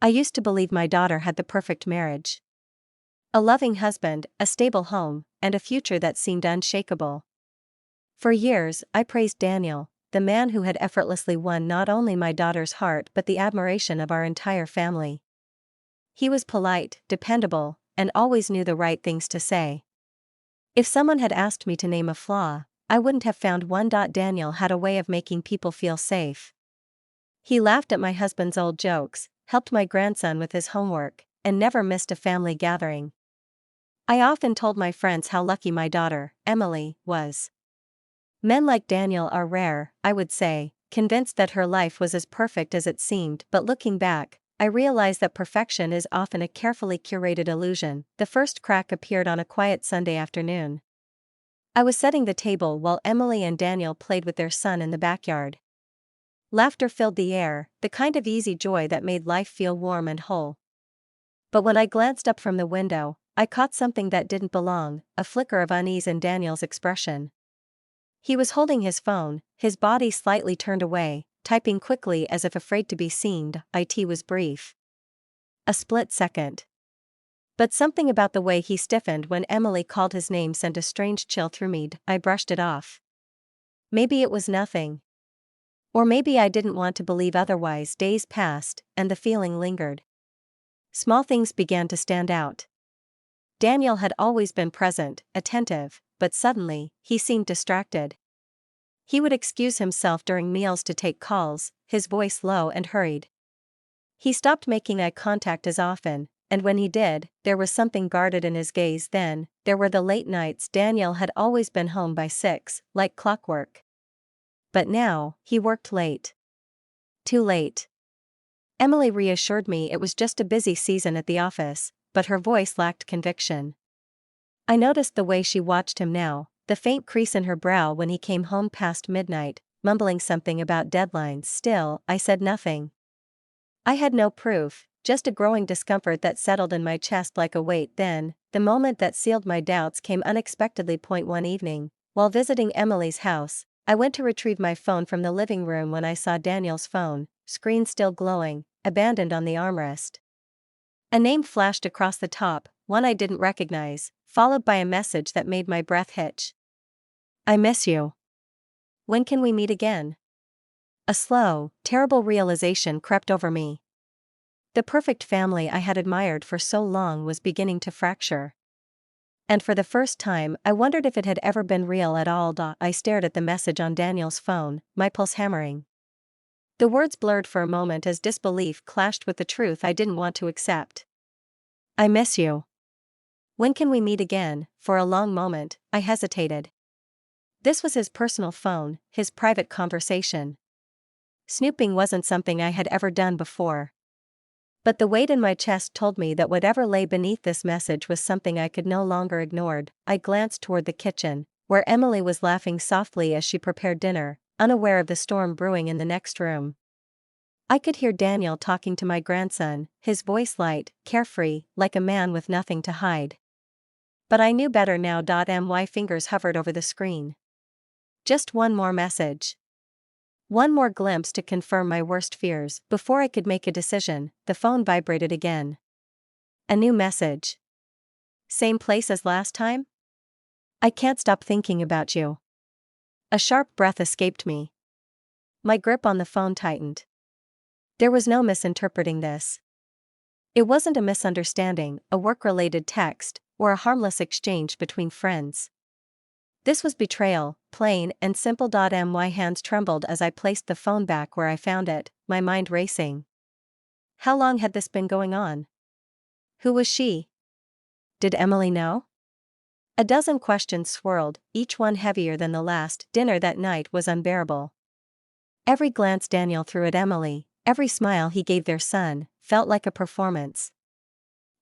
I used to believe my daughter had the perfect marriage. A loving husband, a stable home, and a future that seemed unshakable. For years, I praised Daniel, the man who had effortlessly won not only my daughter's heart but the admiration of our entire family. He was polite, dependable, and always knew the right things to say. If someone had asked me to name a flaw, I wouldn't have found one. Daniel had a way of making people feel safe. He laughed at my husband's old jokes, helped my grandson with his homework, and never missed a family gathering. I often told my friends how lucky my daughter, Emily, was. Men like Daniel are rare, I would say, convinced that her life was as perfect as it seemed, but looking back, I realize that perfection is often a carefully curated illusion. The first crack appeared on a quiet Sunday afternoon. I was setting the table while Emily and Daniel played with their son in the backyard. Laughter filled the air, the kind of easy joy that made life feel warm and whole. But when I glanced up from the window, I caught something that didn't belong, a flicker of unease in Daniel's expression. He was holding his phone, his body slightly turned away, typing quickly as if afraid to be seen. It was brief. A split second. But something about the way he stiffened when Emily called his name sent a strange chill through me. I brushed it off. Maybe it was nothing. Or maybe I didn't want to believe otherwise. Days passed, and the feeling lingered. Small things began to stand out. Daniel had always been present, attentive, but suddenly, he seemed distracted. He would excuse himself during meals to take calls, his voice low and hurried. He stopped making eye contact as often, and when he did, there was something guarded in his gaze. Then, there were the late nights. Daniel had always been home by 6, like clockwork. But now, he worked late. Too late. Emily reassured me it was just a busy season at the office, but her voice lacked conviction. I noticed the way she watched him now, the faint crease in her brow when he came home past midnight, mumbling something about deadlines. Still, I said nothing. I had no proof, just a growing discomfort that settled in my chest like a weight. Then, the moment that sealed my doubts came unexpectedly. One evening, while visiting Emily's house, I went to retrieve my phone from the living room when I saw Daniel's phone, screen still glowing, abandoned on the armrest. A name flashed across the top, one I didn't recognize, followed by a message that made my breath hitch. I miss you. When can we meet again? A slow, terrible realization crept over me. The perfect family I had admired for so long was beginning to fracture. And for the first time, I wondered if it had ever been real at all. I stared at the message on Daniel's phone, my pulse hammering. The words blurred for a moment as disbelief clashed with the truth I didn't want to accept. I miss you. When can we meet again? For a long moment, I hesitated. This was his personal phone, his private conversation. Snooping wasn't something I had ever done before. But the weight in my chest told me that whatever lay beneath this message was something I could no longer ignore. I glanced toward the kitchen, where Emily was laughing softly as she prepared dinner, unaware of the storm brewing in the next room. I could hear Daniel talking to my grandson, his voice light, carefree, like a man with nothing to hide. But I knew better now. My fingers hovered over the screen. Just one more message. One more glimpse to confirm my worst fears. Before I could make a decision, the phone vibrated again. A new message. Same place as last time? I can't stop thinking about you. A sharp breath escaped me. My grip on the phone tightened. There was no misinterpreting this. It wasn't a misunderstanding, a work-related text, or a harmless exchange between friends. This was betrayal, plain and simple. My hands trembled as I placed the phone back where I found it, my mind racing. How long had this been going on? Who was she? Did Emily know? A dozen questions swirled, each one heavier than the last. Dinner that night was unbearable. Every glance Daniel threw at Emily, every smile he gave their son, felt like a performance.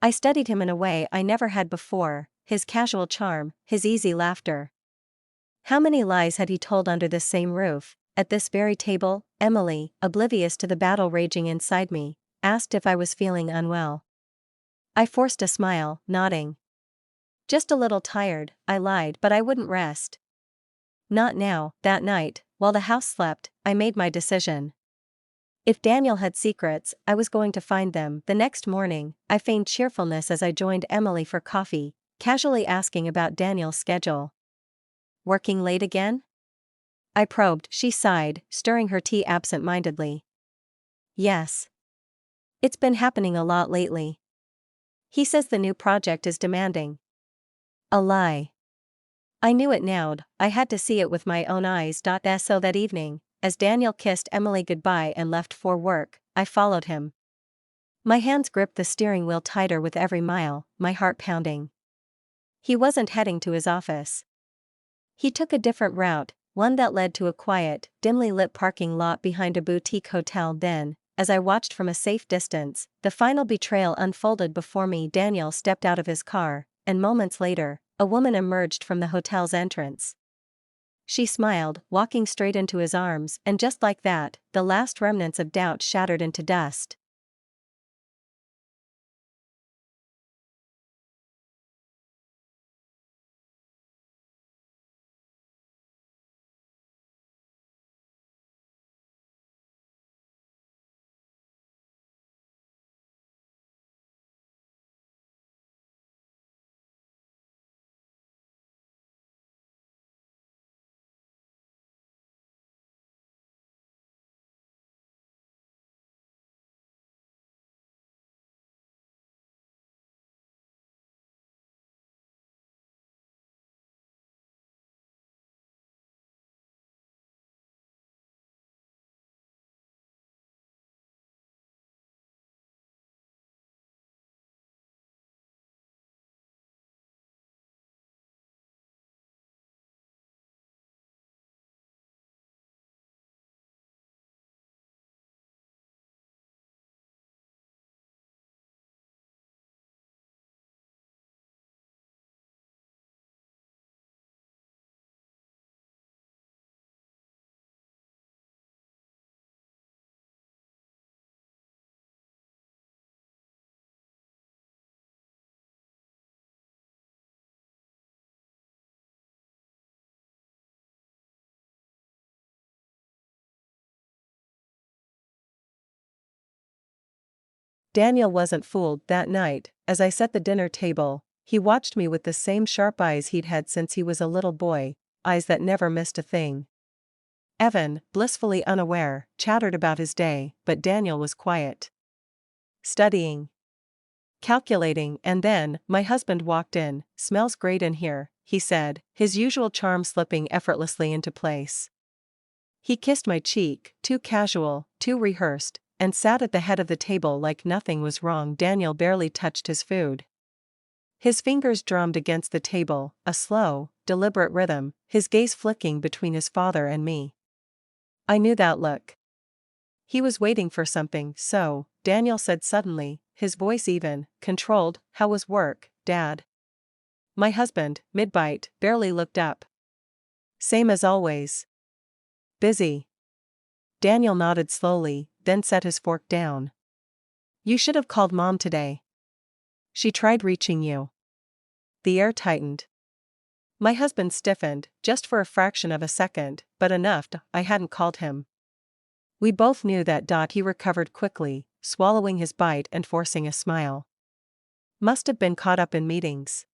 I studied him in a way I never had before, his casual charm, his easy laughter. How many lies had he told under this same roof, at this very table? Emily, oblivious to the battle raging inside me, asked if I was feeling unwell. I forced a smile, nodding. Just a little tired, I lied, but I wouldn't rest. Not now. That night, while the house slept, I made my decision. If Daniel had secrets, I was going to find them. The next morning, I feigned cheerfulness as I joined Emily for coffee, casually asking about Daniel's schedule. "Working late again?" I probed. She sighed, stirring her tea absent-mindedly. "Yes. It's been happening a lot lately. He says the new project is demanding." A lie. I knew it now. I had to see it with my own eyes. So that evening, as Daniel kissed Emily goodbye and left for work, I followed him. My hands gripped the steering wheel tighter with every mile, my heart pounding. He wasn't heading to his office. He took a different route, one that led to a quiet, dimly lit parking lot behind a boutique hotel. Then, as I watched from a safe distance, the final betrayal unfolded before me. Daniel stepped out of his car, and moments later, a woman emerged from the hotel's entrance. She smiled, walking straight into his arms, and just like that, the last remnants of doubt shattered into dust. Daniel wasn't fooled that night. As I set the dinner table, he watched me with the same sharp eyes he'd had since he was a little boy, eyes that never missed a thing. Evan, blissfully unaware, chattered about his day, but Daniel was quiet. Studying. Calculating. And then, my husband walked in. "Smells great in here," he said, his usual charm slipping effortlessly into place. He kissed my cheek, too casual, too rehearsed, and sat at the head of the table like nothing was wrong. Daniel barely touched his food. His fingers drummed against the table, a slow, deliberate rhythm, his gaze flicking between his father and me. I knew that look. He was waiting for something. "So," Daniel said suddenly, his voice even, controlled, "how was work, Dad?" My husband, mid-bite, barely looked up. "Same as always. Busy." Daniel nodded slowly, then set his fork down. "You should have called Mom today. She tried reaching you." The air tightened. My husband stiffened, just for a fraction of a second, but enough. I hadn't called him. We both knew that. He recovered quickly, swallowing his bite and forcing a smile. "Must have been caught up in meetings.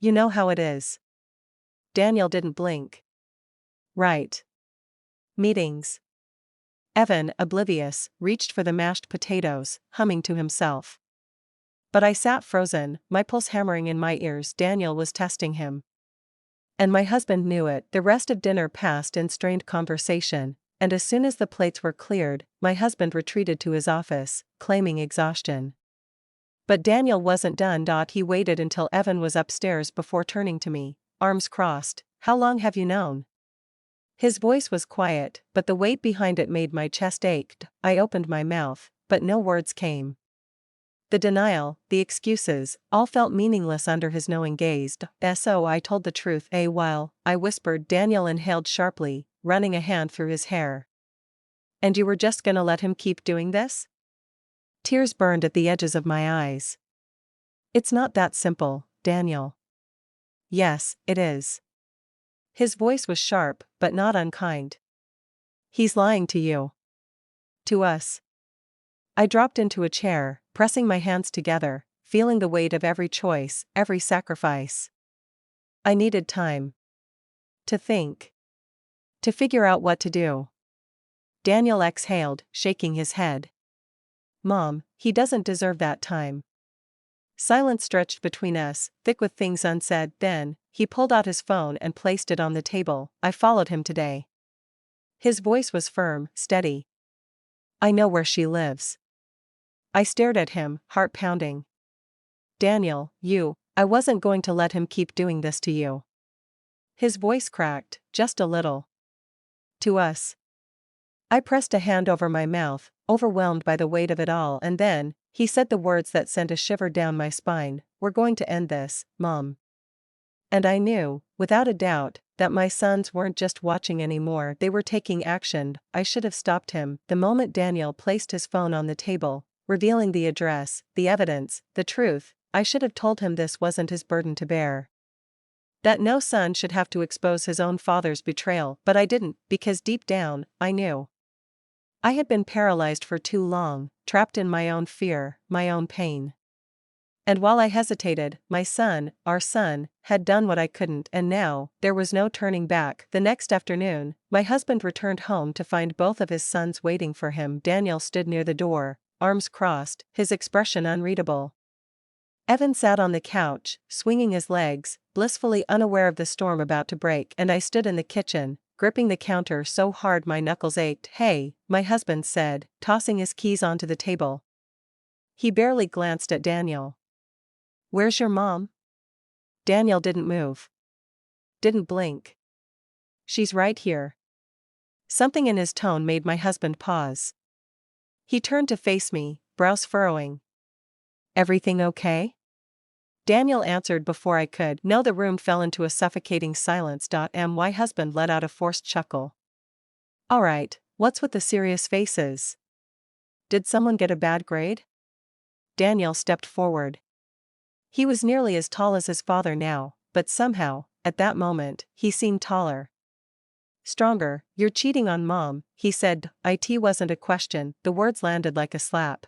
You know how it is." Daniel didn't blink. "Right. Meetings." Evan, oblivious, reached for the mashed potatoes, humming to himself. But I sat frozen, my pulse hammering in my ears. Daniel was testing him. And my husband knew it. The rest of dinner passed in strained conversation, and as soon as the plates were cleared, my husband retreated to his office, claiming exhaustion. But Daniel wasn't done. He waited until Evan was upstairs before turning to me, arms crossed. "How long have you known?" His voice was quiet, but the weight behind it made my chest ache. I opened my mouth, but no words came. The denial, the excuses, all felt meaningless under his knowing gaze. "So I told the truth." "While," I whispered. Daniel inhaled sharply, running a hand through his hair. "And you were just gonna let him keep doing this?" Tears burned at the edges of my eyes. "It's not that simple, Daniel." "Yes, it is." His voice was sharp, but not unkind. "He's lying to you." To us. I dropped into a chair, pressing my hands together, feeling the weight of every choice, every sacrifice. I needed time. To think. To figure out what to do. Daniel exhaled, shaking his head. Mom, he doesn't deserve that time. Silence stretched between us, thick with things unsaid. Then, he pulled out his phone and placed it on the table. I followed him today. His voice was firm, steady. I know where she lives. I stared at him, heart pounding. Daniel, I wasn't going to let him keep doing this to you. His voice cracked, just a little. To us. I pressed a hand over my mouth, overwhelmed by the weight of it all, and then, he said the words that sent a shiver down my spine. We're going to end this, Mom. And I knew, without a doubt, that my sons weren't just watching anymore, they were taking action. I should have stopped him the moment Daniel placed his phone on the table, revealing the address, the evidence, the truth. I should have told him this wasn't his burden to bear. That no son should have to expose his own father's betrayal, but I didn't, because deep down, I knew. I had been paralyzed for too long, trapped in my own fear, my own pain. And while I hesitated, my son, our son, had done what I couldn't, and now, there was no turning back. The next afternoon, my husband returned home to find both of his sons waiting for him. Daniel stood near the door, arms crossed, his expression unreadable. Evan sat on the couch, swinging his legs, blissfully unaware of the storm about to break, and I stood in the kitchen, gripping the counter so hard my knuckles ached. Hey, my husband said, tossing his keys onto the table. He barely glanced at Daniel. Where's your mom? Daniel didn't move. Didn't blink. She's right here. Something in his tone made my husband pause. He turned to face me, brows furrowing. Everything okay? Daniel answered before I could. No, the room fell into a suffocating silence. My husband let out a forced chuckle. All right, what's with the serious faces? Did someone get a bad grade? Daniel stepped forward. He was nearly as tall as his father now, but somehow, at that moment, he seemed taller. Stronger. You're cheating on Mom, he said. It wasn't a question, the words landed like a slap.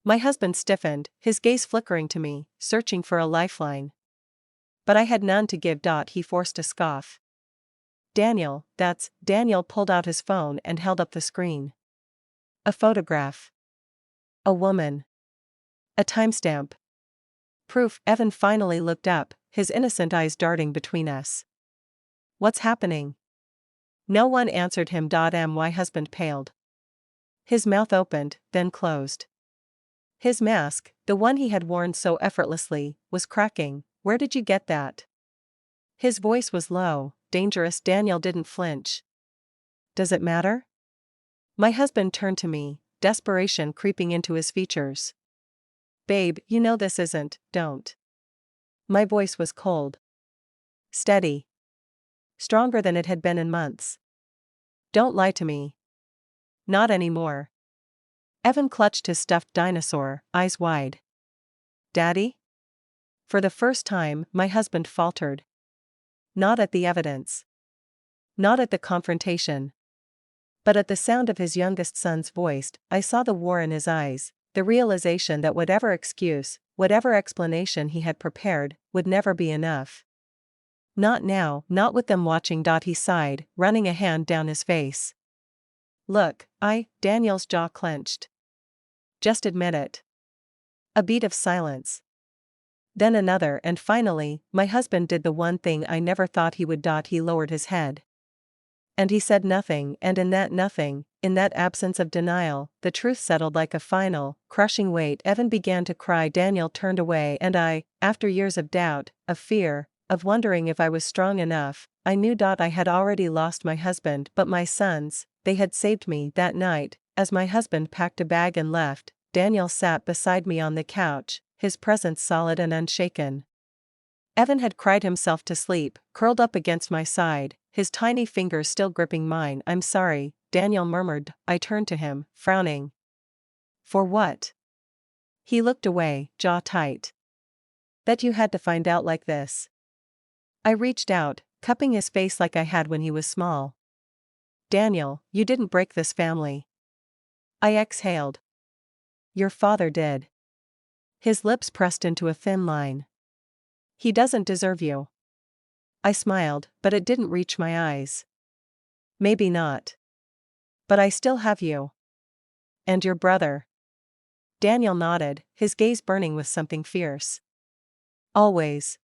My husband stiffened, his gaze flickering to me, searching for a lifeline. But I had none to give. He forced a scoff. Daniel pulled out his phone and held up the screen. A photograph. A woman. A timestamp. Proof. Evan finally looked up, his innocent eyes darting between us. What's happening? No one answered him. My husband paled. His mouth opened, then closed. His mask, the one he had worn so effortlessly, was cracking. Where did you get that? His voice was low, dangerous. Daniel didn't flinch. Does it matter? My husband turned to me, desperation creeping into his features. Babe, you know this isn't, don't. My voice was cold. Steady. Stronger than it had been in months. Don't lie to me. Not anymore. Evan clutched his stuffed dinosaur, eyes wide. Daddy? For the first time, my husband faltered. Not at the evidence. Not at the confrontation. But at the sound of his youngest son's voice, I saw the war in his eyes, the realization that whatever excuse, whatever explanation he had prepared, would never be enough. Not now, not with them watching. He sighed, running a hand down his face. Look, Daniel's jaw clenched. Just admit it. A beat of silence. Then another, and finally, my husband did the one thing I never thought he would. He lowered his head. And he said nothing, and in that nothing, in that absence of denial, the truth settled like a final, crushing weight. Evan began to cry. Daniel turned away, and I, after years of doubt, of fear, of wondering if I was strong enough, I knew. I had already lost my husband, but my sons, they had saved me. That night, as my husband packed a bag and left, Daniel sat beside me on the couch, his presence solid and unshaken. Evan had cried himself to sleep, curled up against my side, his tiny fingers still gripping mine. I'm sorry, Daniel murmured. I turned to him, frowning. For what? He looked away, jaw tight. Bet you had to find out like this. I reached out, cupping his face like I had when he was small. Daniel, you didn't break this family. I exhaled. Your father did. His lips pressed into a thin line. He doesn't deserve you. I smiled, but it didn't reach my eyes. Maybe not. But I still have you. And your brother. Daniel nodded, his gaze burning with something fierce. Always.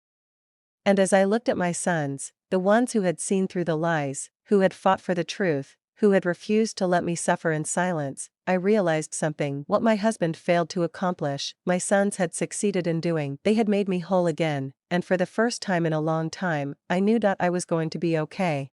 And as I looked at my sons, the ones who had seen through the lies, who had fought for the truth, who had refused to let me suffer in silence, I realized something. What my husband failed to accomplish, my sons had succeeded in doing. They had made me whole again, and for the first time in a long time, I knew that I was going to be okay.